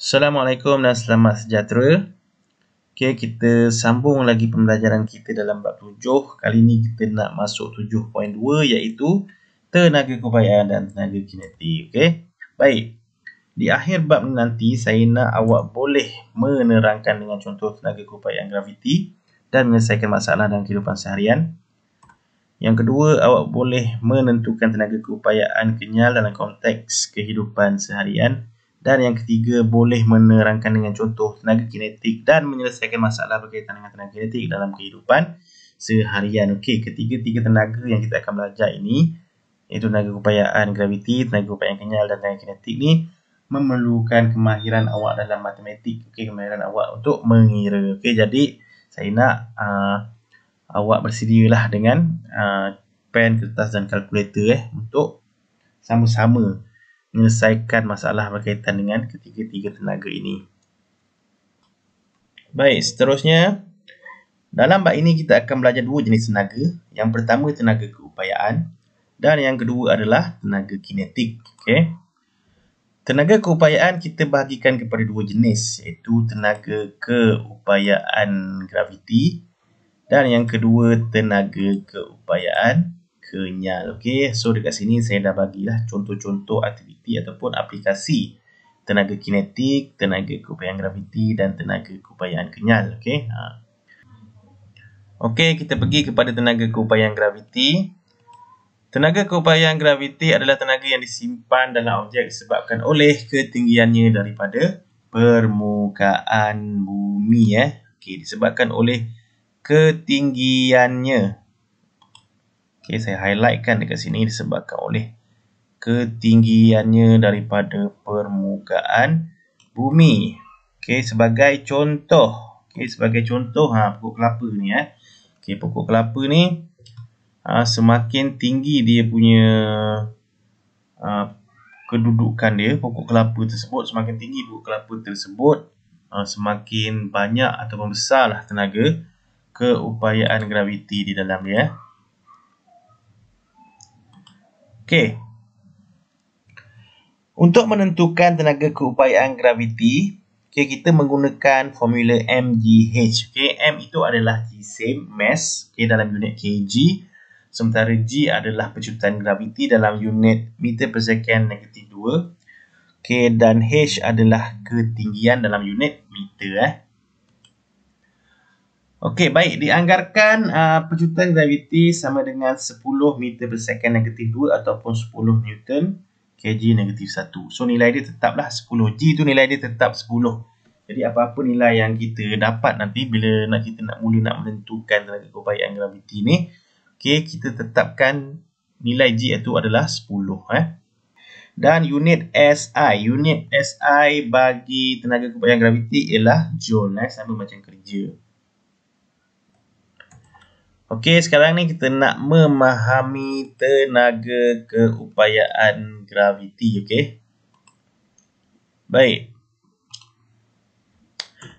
Assalamualaikum dan selamat sejahtera. Okey, kita sambung lagi pembelajaran kita dalam bab 7. Kali ini kita nak masuk 7.2 iaitu tenaga keupayaan dan tenaga kinetik. Okey. Baik. Di akhir bab ni nanti saya nak awak boleh menerangkan dengan contoh tenaga keupayaan graviti dan menyelesaikan masalah dalam kehidupan seharian. Yang kedua, awak boleh menentukan tenaga keupayaan kenyal dalam konteks kehidupan seharian. Dan yang ketiga, boleh menerangkan dengan contoh tenaga kinetik dan menyelesaikan masalah berkaitan dengan tenaga kinetik dalam kehidupan seharian. Okey, ketiga-tiga tenaga yang kita akan belajar ini, iaitu tenaga keupayaan graviti, tenaga keupayaan kenyal dan tenaga kinetik ni memerlukan kemahiran awak dalam matematik. Okey, kemahiran awak untuk mengira. Okey, jadi saya nak awak bersedialah dengan pen, kertas dan kalkulator untuk sama-sama menyelesaikan masalah berkaitan dengan ketiga-tiga tenaga ini. Baik, seterusnya dalam bab ini kita akan belajar dua jenis tenaga. Yang pertama tenaga keupayaan dan yang kedua adalah tenaga kinetik. Okey. Tenaga keupayaan kita bahagikan kepada dua jenis, iaitu tenaga keupayaan graviti dan yang kedua tenaga keupayaan kenyal. Okey, so dekat sini saya dah bagilah contoh-contoh aktiviti ataupun aplikasi tenaga kinetik, tenaga keupayaan graviti dan tenaga keupayaan kenyal. Okey. Okey, kita pergi kepada tenaga keupayaan graviti. Tenaga keupayaan graviti adalah tenaga yang disimpan dalam objek disebabkan oleh ketinggiannya daripada permukaan bumi. Okey, disebabkan oleh ketinggiannya. Okey, saya highlightkan dekat sini, disebabkan oleh ketinggiannya daripada permukaan bumi. Okey, sebagai contoh. Okey, sebagai contoh pokok kelapa ni Okey, pokok kelapa ni semakin tinggi dia punya kedudukan dia, pokok kelapa tersebut, semakin tinggi pokok kelapa tersebut, semakin banyak ataupun besarlah tenaga keupayaan graviti di dalam dia. Okey. Untuk menentukan tenaga keupayaan graviti, kita menggunakan formula mgh. Okey, M itu adalah jisim, mass, dalam unit kg. Sementara G adalah pecutan graviti dalam unit meter per second negatif 2. Okey, dan H adalah ketinggian dalam unit meter. Okey, baik, dianggarkan pecutan graviti sama dengan 10 meter per second negatif 2 ataupun 10 Newton kg negatif 1. So nilai dia tetaplah 10. G tu nilai dia tetap 10. Jadi apa-apa nilai yang kita dapat nanti bila kita nak mula menentukan tenaga keupayaan graviti ni, okey, kita tetapkan nilai G itu adalah 10. Dan unit SI bagi tenaga keupayaan graviti ialah joule, sama macam kerja. Okey, sekarang ni kita nak memahami tenaga keupayaan graviti. Okey. Baik.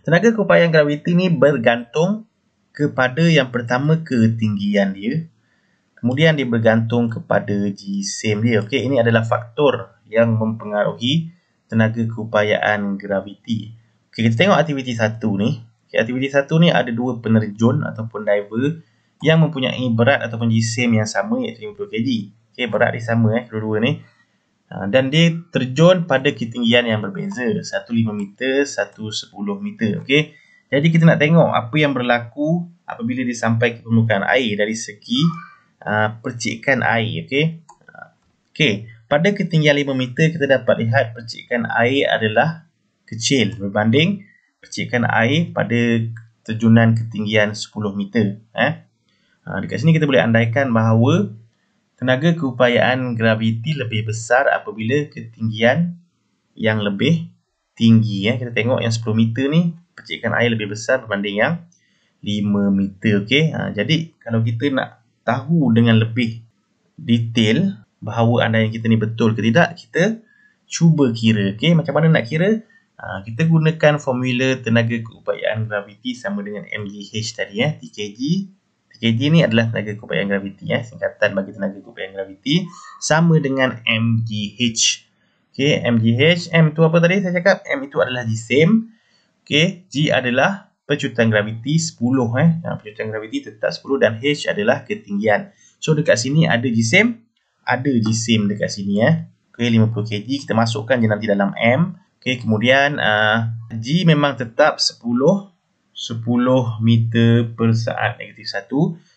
Tenaga keupayaan graviti ni bergantung kepada yang pertama ketinggian dia. Kemudian dia bergantung kepada jisim dia. Okey, ini adalah faktor yang mempengaruhi tenaga keupayaan graviti. Okey, kita tengok aktiviti 1 ni. Okey, aktiviti 1 ni ada dua penerjun ataupun diver yang mempunyai berat ataupun jisim yang sama, iaitu 50 kg. Okey, berat dia sama kedua-dua ni. Dan dia terjun pada ketinggian yang berbeza. Satu 5 meter, satu 10 meter. Okey. Jadi kita nak tengok apa yang berlaku apabila dia sampai ke permukaan air dari segi percikan air. Okey. Okey, pada ketinggian 5 meter kita dapat lihat percikan air adalah kecil berbanding percikan air pada terjunan ketinggian 10 meter. Dekat sini kita boleh andaikan bahawa tenaga keupayaan graviti lebih besar apabila ketinggian yang lebih tinggi. Kita tengok yang 10 meter ni percikan air lebih besar berbanding yang 5 meter. Okey. Jadi kalau kita nak tahu dengan lebih detail bahawa andaian kita ni betul ke tidak, kita cuba kira. Okey, macam mana nak kira? Kita gunakan formula tenaga keupayaan graviti sama dengan mgh tadi, TkG. TkG ni adalah tenaga keupayaan graviti, singkatan bagi tenaga keupayaan graviti sama dengan mgh. Okey, MGH. M tu apa tadi saya cakap? M itu adalah jisim. Okey, G adalah pecutan graviti 10 pecutan graviti tetap 10 dan H adalah ketinggian. So dekat sini ada jisim dekat sini Okey, 50 kg kita masukkan je nanti dalam M. Okey, kemudian G memang tetap 10 meter per saat -1.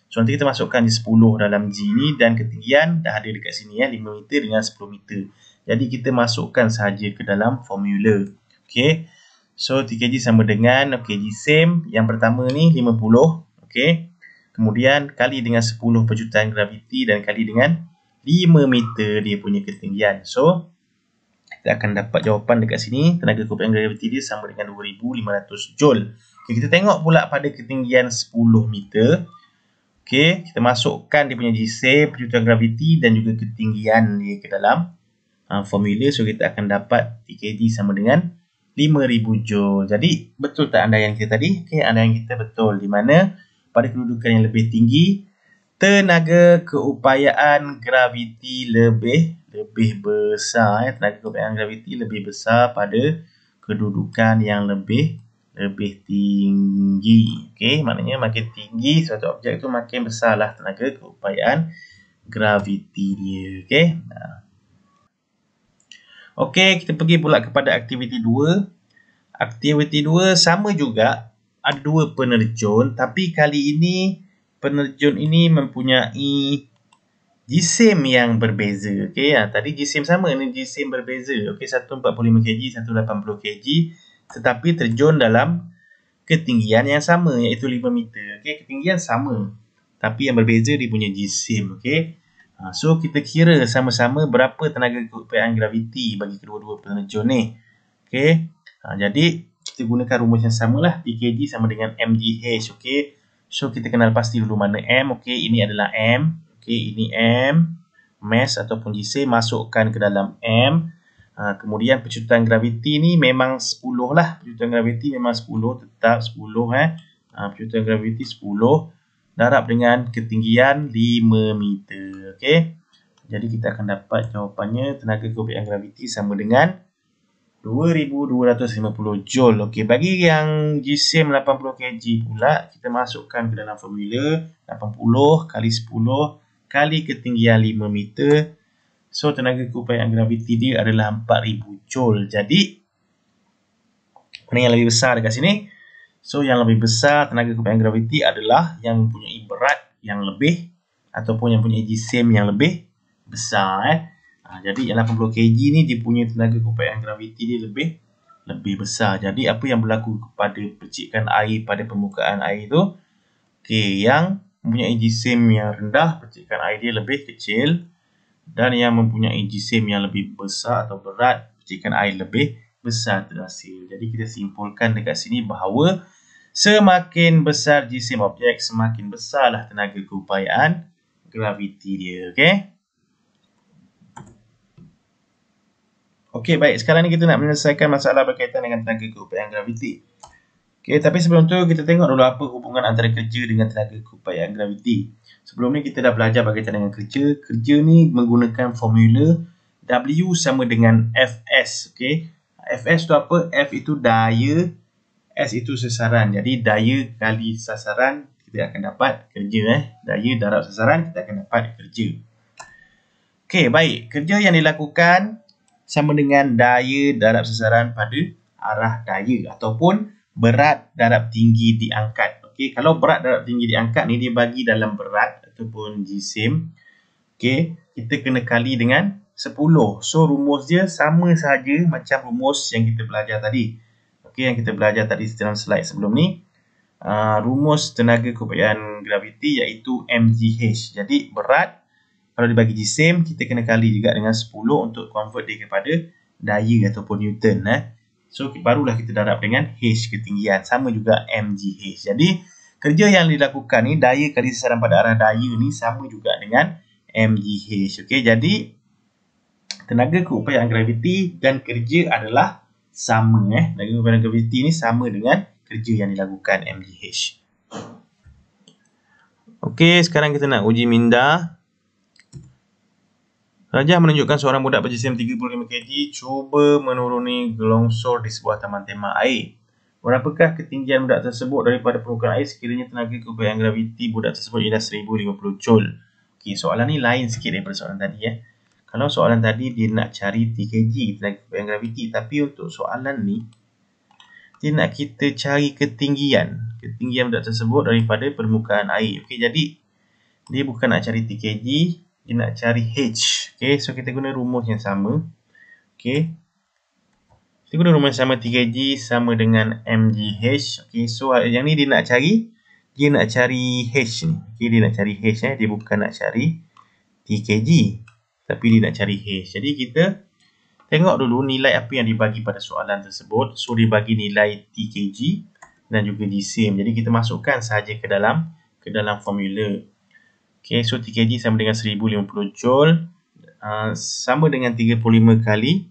So nanti kita masukkan 10 dalam G ni dan ketinggian dah ada dekat sini 5 meter dengan 10 meter. Jadi kita masukkan sahaja ke dalam formula. Okey. So T kg sama dengan jisim yang pertama ni 50. Okey. Kemudian kali dengan 10 pecutan graviti dan kali dengan 5 meter dia punya ketinggian. So kita akan dapat jawapan dekat sini. Tenaga kekuatan graviti dia sama dengan 2500 joule. Okay, kita tengok pula pada ketinggian 10 meter. Okay, kita masukkan dia punya jisim, pecutan graviti dan juga ketinggian dia ke dalam formula. So kita akan dapat T kg sama dengan 5000 joule. Jadi betul tak andaian kita tadi? Okay, andaian kita betul. Di mana pada kedudukan yang lebih tinggi, tenaga keupayaan graviti lebih besar. Tenaga keupayaan graviti lebih besar pada kedudukan yang lebih tinggi. Okey, maknanya makin tinggi suatu objek tu makin besarlah tenaga keupayaan graviti dia. Okey. Okey, kita pergi pula kepada aktiviti 2. Aktiviti 2 sama juga, ada 2 penerjun tapi kali ini penerjun ini mempunyai jisim yang berbeza. Okey, tadi jisim sama, ni jisim berbeza. Okey, satu 45 kg, satu 80 kg tetapi terjun dalam ketinggian yang sama iaitu 5 meter. Okey, ketinggian sama tapi yang berbeza dia punya jisim. Okey. So kita kira sama-sama berapa tenaga keupayaan graviti bagi kedua-dua penerjun ni. Okey. Jadi kita gunakan rumus yang samalah, T kg sama dengan mgh. Okey. So kita kenal pasti dulu mana M. Okey, ini adalah M. Okey, ini M. Mass ataupun jisim masukkan ke dalam M. Kemudian pecutan graviti ni memang 10 lah. Pecutan graviti memang 10, tetap 10 pecutan graviti 10 darab dengan ketinggian 5 meter. Okey. Jadi kita akan dapat jawapannya tenaga keupayaan graviti sama dengan 2250 joule. Okey, bagi yang jisim 80 kg pula kita masukkan ke dalam formula 80 kali 10 kali ketinggian 5 meter. So tenaga keupayaan graviti dia adalah 4000 joule. Jadi mana yang lebih besar dekat sini? So yang lebih besar tenaga keupayaan graviti adalah yang mempunyai berat yang lebih ataupun yang mempunyai jisim yang lebih besar. Jadi yang 80 kg ni dia punya tenaga keupayaan graviti dia lebih besar. Jadi apa yang berlaku kepada percikan air pada permukaan air tu? Okey, yang mempunyai jisim yang rendah, percikan air dia lebih kecil. Dan yang mempunyai jisim yang lebih besar atau berat, percikan air lebih besar terhasil. Jadi kita simpulkan dekat sini bahawa semakin besar jisim objek, semakin besarlah tenaga keupayaan graviti dia. Okey. Okey, baik. Sekarang ni kita nak menyelesaikan masalah berkaitan dengan tenaga keupayaan graviti. Okey, tapi sebelum tu kita tengok dulu apa hubungan antara kerja dengan tenaga keupayaan graviti. Sebelum ni kita dah belajar berkaitan dengan kerja. Kerja ni menggunakan formula W sama dengan Fs. Okey. Fs tu apa? F itu daya, S itu sasaran. Jadi daya kali sasaran kita akan dapat kerja. Daya darab sasaran kita akan dapat kerja. Okey, baik. Kerja yang dilakukan sama dengan daya darab sasaran pada arah daya ataupun berat darab tinggi diangkat. Okey, kalau berat darab tinggi diangkat ni dia bagi dalam berat ataupun jisim. Okey, kita kena kali dengan 10. So rumus dia sama saja macam rumus yang kita belajar tadi. Okey, yang kita belajar tadi dalam slide sebelum ni. Rumus tenaga keupayaan graviti iaitu mgh. Jadi berat kalau dibagi jisim kita kena kali juga dengan 10 untuk convert dia kepada daya ataupun newton. So barulah kita darab dengan H ketinggian. Sama juga mgh. Jadi kerja yang dilakukan ni daya kali sasaran pada arah daya ni sama juga dengan mgh. Okey, jadi tenaga keupayaan graviti dan kerja adalah sama. Tenaga keupayaan graviti ni sama dengan kerja yang dilakukan mgh. Okey, sekarang kita nak uji minda. Rajah menunjukkan seorang budak berjisim 35 kg cuba menuruni gelongsor di sebuah taman tema air. Berapakah ketinggian budak tersebut daripada permukaan air sekiranya tenaga keupayaan graviti budak tersebut ialah 1050 joule? Okey, soalan ni lain sikit daripada soalan tadi ya. Kalau soalan tadi dia nak cari T kg tenaga keupayaan graviti, tapi untuk soalan ni dia nak kita cari ketinggian budak tersebut daripada permukaan air. Okey, jadi dia bukan nak cari T kg, dia nak cari H. Okey, so kita guna rumus yang sama. Okey. Kita guna rumus yang sama, T kg sama dengan mgh. Okey, so yang ni dia nak cari H ni. Okey, dia nak cari H dia bukan nak cari T kg, tapi dia nak cari H. Jadi kita tengok dulu nilai apa yang dibagi pada soalan tersebut. So dia bagi nilai T kg dan juga jisim. Jadi kita masukkan sahaja ke dalam formula. Okay, so T kg sama dengan 1050 joule sama dengan 35 kali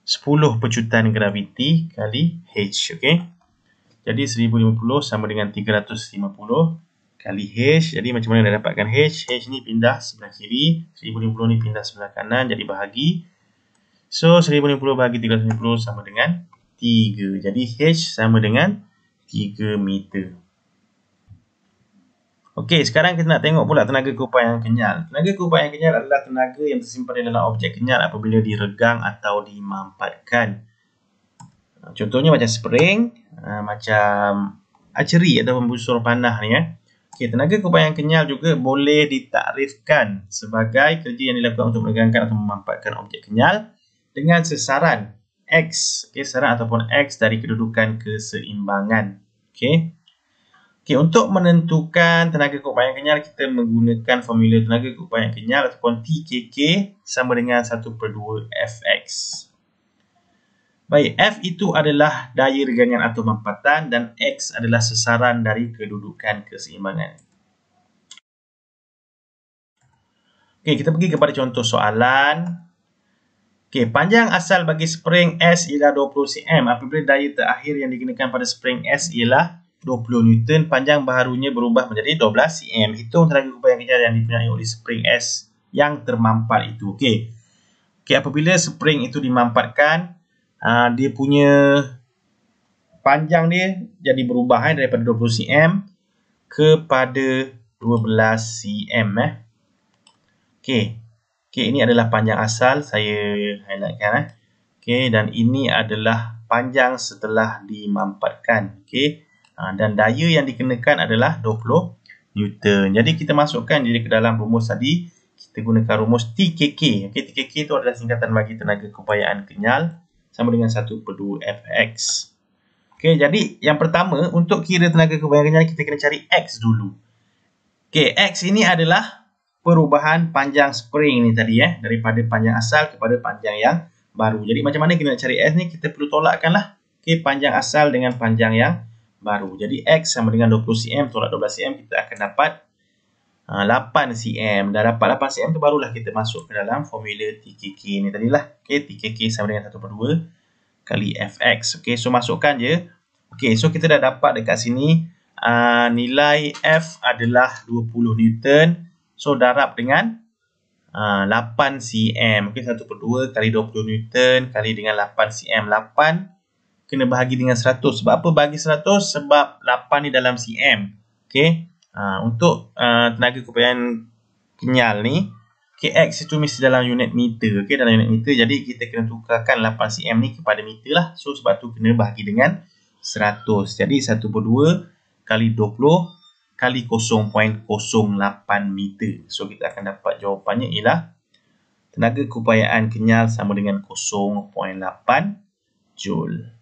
10 pecutan graviti kali H. Okay. Jadi 1050 sama dengan 350 kali H. Jadi macam mana nak dapatkan H? H ni pindah sebelah kiri, 1050 ni pindah sebelah kanan, jadi bahagi. So 1050 bahagi 350 sama dengan 3. Jadi H sama dengan 3 meter. Okey, sekarang kita nak tengok pula tenaga keupayaan kenyal. Tenaga keupayaan kenyal adalah tenaga yang tersimpan di dalam objek kenyal apabila diregang atau dimampatkan. Contohnya macam spring, macam archery atau busur panah ni ya. Okey, tenaga keupayaan kenyal juga boleh ditakrifkan sebagai kerja yang dilakukan untuk meregangkan atau memampatkan objek kenyal dengan sesaran X. Okey, sesaran ataupun X dari kedudukan keseimbangan. Okey. Okey, untuk menentukan tenaga keupayaan kenyal, kita menggunakan formula tenaga keupayaan kenyal ataupun TKK sama dengan 1/2 Fx. Baik, F itu adalah daya regangan atau mampatan dan X adalah sesaran dari kedudukan keseimbangan. Okey, kita pergi kepada contoh soalan. Okey, panjang asal bagi spring S ialah 20 cm apabila daya terakhir yang digunakan pada spring S ialah 20 Newton, panjang baharunya berubah menjadi 12 cm. Hitung tenaga keupayaan kenyal yang dipunyai oleh spring S yang termampat itu. Okey, apabila spring itu dimampatkan, dia punya panjang dia jadi berubah daripada 20 cm kepada 12 cm. Okey, ini adalah panjang asal, saya highlightkan. Okey, dan ini adalah panjang setelah dimampatkan. Okey. Dan daya yang dikenakan adalah 20 Newton. Jadi kita masukkan dia ke dalam rumus tadi. Kita gunakan rumus TKK. Okay, TKK itu adalah singkatan bagi tenaga keupayaan kenyal sama dengan 1/2 Fx. Okay, jadi yang pertama untuk kira tenaga keupayaan kenyal kita kena cari X dulu. Okay, X ini adalah perubahan panjang spring ni tadi daripada panjang asal kepada panjang yang baru. Jadi macam mana kita nak cari X ni? Kita perlu tolakkanlah. Okay, panjang asal dengan panjang yang baru. Jadi X sama dengan 20 cm tolak 12 cm, kita akan dapat 8 cm. Dah dapat 8 cm tu barulah kita masuk ke dalam formula TKK ni tadilah. Okey, TKK sama dengan 1/2 kali Fx. Okey, so masukkan je. Okey, so kita dah dapat dekat sini nilai F adalah 20 Newton. So darab dengan 8 cm. Okey, 1/2 kali 20 Newton kali dengan 8 cm. 8 kena bahagi dengan 100. Sebab apa bagi 100? Sebab 8 ni dalam cm. Okey. Untuk tenaga keupayaan kenyal ni, X itu mesti dalam unit meter. Okey, dalam unit meter. Jadi kita kena tukarkan 8 cm ni kepada meter lah. So sebab tu kena bahagi dengan 100. Jadi 1/2 kali 20 kali 0.08 meter. So kita akan dapat jawapannya ialah tenaga keupayaan kenyal sama dengan 0.8 joule.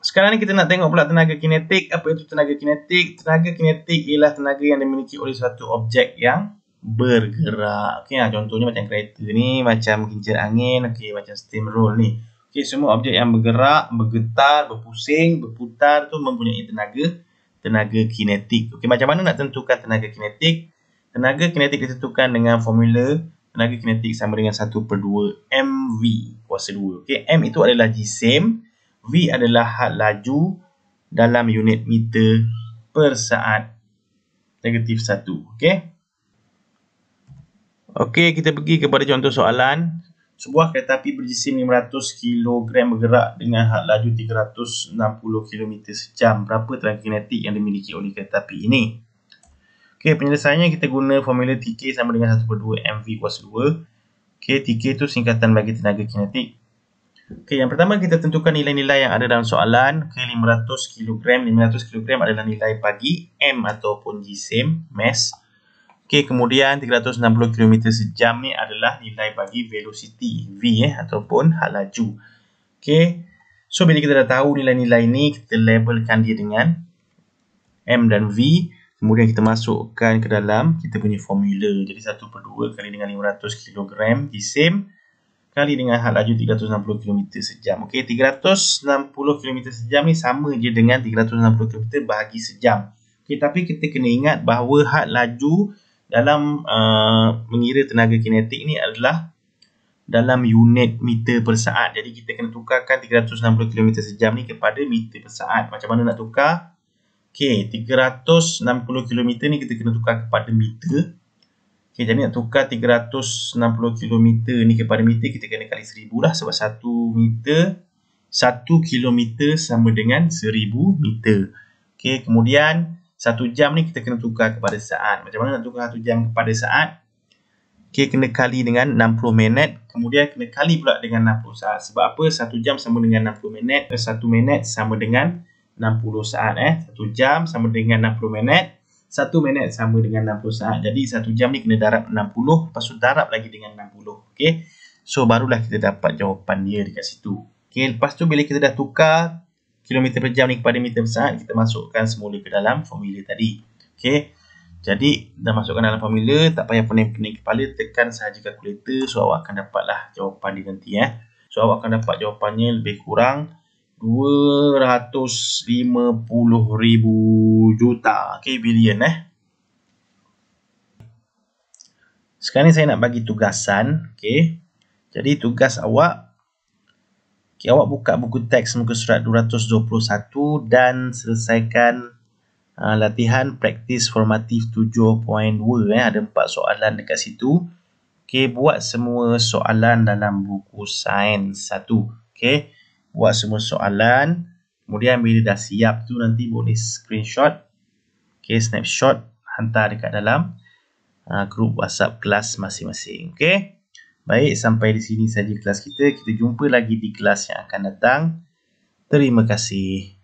Sekarang ni kita nak tengok pula tenaga kinetik. Apa itu tenaga kinetik? Tenaga kinetik ialah tenaga yang dimiliki oleh suatu objek yang bergerak. Okey, contohnya macam kereta ni, macam kincir angin, okey, macam steamroll ni. Okey, semua objek yang bergerak, bergetar, berpusing, berputar tu mempunyai tenaga kinetik. Okey, macam mana nak tentukan tenaga kinetik? Tenaga kinetik ditentukan dengan formula tenaga kinetik sama dengan 1/2 mv kuasa 2. Okey, m itu adalah jisim. V adalah had laju dalam unit meter per saat -1. Okey. Okey, kita pergi kepada contoh soalan. Sebuah kereta api berjisim 500 kg bergerak dengan had laju 360 km sejam. Berapa tenaga kinetik yang dimiliki oleh kereta api ini? Okey, penyelesaiannya kita guna formula TK sama dengan 1/2 mv kuasa 2. Okey, TK itu singkatan bagi tenaga kinetik. Okey, yang pertama kita tentukan nilai-nilai yang ada dalam soalan. Okey, 500 kg. 500 kg adalah nilai bagi M ataupun jisim, mass. Okey, kemudian 360 km sejam ni adalah nilai bagi velocity, V ataupun had laju. Okey, so bila kita dah tahu nilai-nilai ni, kita labelkan dia dengan M dan V. Kemudian kita masukkan ke dalam kita punya formula. Jadi 1/2 kali dengan 500 kg jisim kali dengan had laju 360 km sejam. Okey, 360 km sejam ni sama je dengan 360 km bahagi sejam. Okey, tapi kita kena ingat bahawa had laju dalam mengira tenaga kinetik ni adalah dalam unit meter per saat. Jadi kita kena tukarkan 360 km sejam ni kepada meter per saat. Macam mana nak tukar? Okey, 360 km ni kita kena tukar kepada meter. Okey, jadi nak tukar 360 km ni kepada meter, kita kena kali 1000 lah. Sebab 1 kilometer sama dengan 1000 meter. Okey, kemudian 1 jam ni kita kena tukar kepada saat. Macam mana nak tukar 1 jam kepada saat? Okey, kena kali dengan 60 minit. Kemudian kena kali pula dengan 60 saat. Sebab apa? 1 jam sama dengan 60 minit. 1 minit sama dengan 60 saat. 1 jam sama dengan 60 minit. 1 minit sama dengan 60 saat. Jadi 1 jam ni kena darab 60. Lepas tu darab lagi dengan 60. Okey. So barulah kita dapat jawapan dia dekat situ. Okey, lepas tu bila kita dah tukar kilometer per jam ni kepada meter per saat, kita masukkan semula ke dalam formula tadi. Okey. Jadi dah masukkan dalam formula, tak payah pening-pening kepala, tekan sahaja kalkulator, so awak akan dapatlah jawapan dia nanti. So awak akan dapat jawapannya lebih kurang 250,000 juta. Okey, bilion Sekarang ni saya nak bagi tugasan. Okey. Jadi tugas awak, okay, awak buka buku teks muka surat 221 dan selesaikan latihan praktis formatif 7.2. Ada 4 soalan dekat situ. Okay, buat semua soalan dalam buku sains 1. Okay, buat semua soalan. Kemudian bila dah siap tu nanti boleh screenshot. Okay, snapshot, hantar dekat dalam grup WhatsApp kelas masing-masing. Okay. Baik, sampai di sini saja kelas kita. Kita jumpa lagi di kelas yang akan datang. Terima kasih.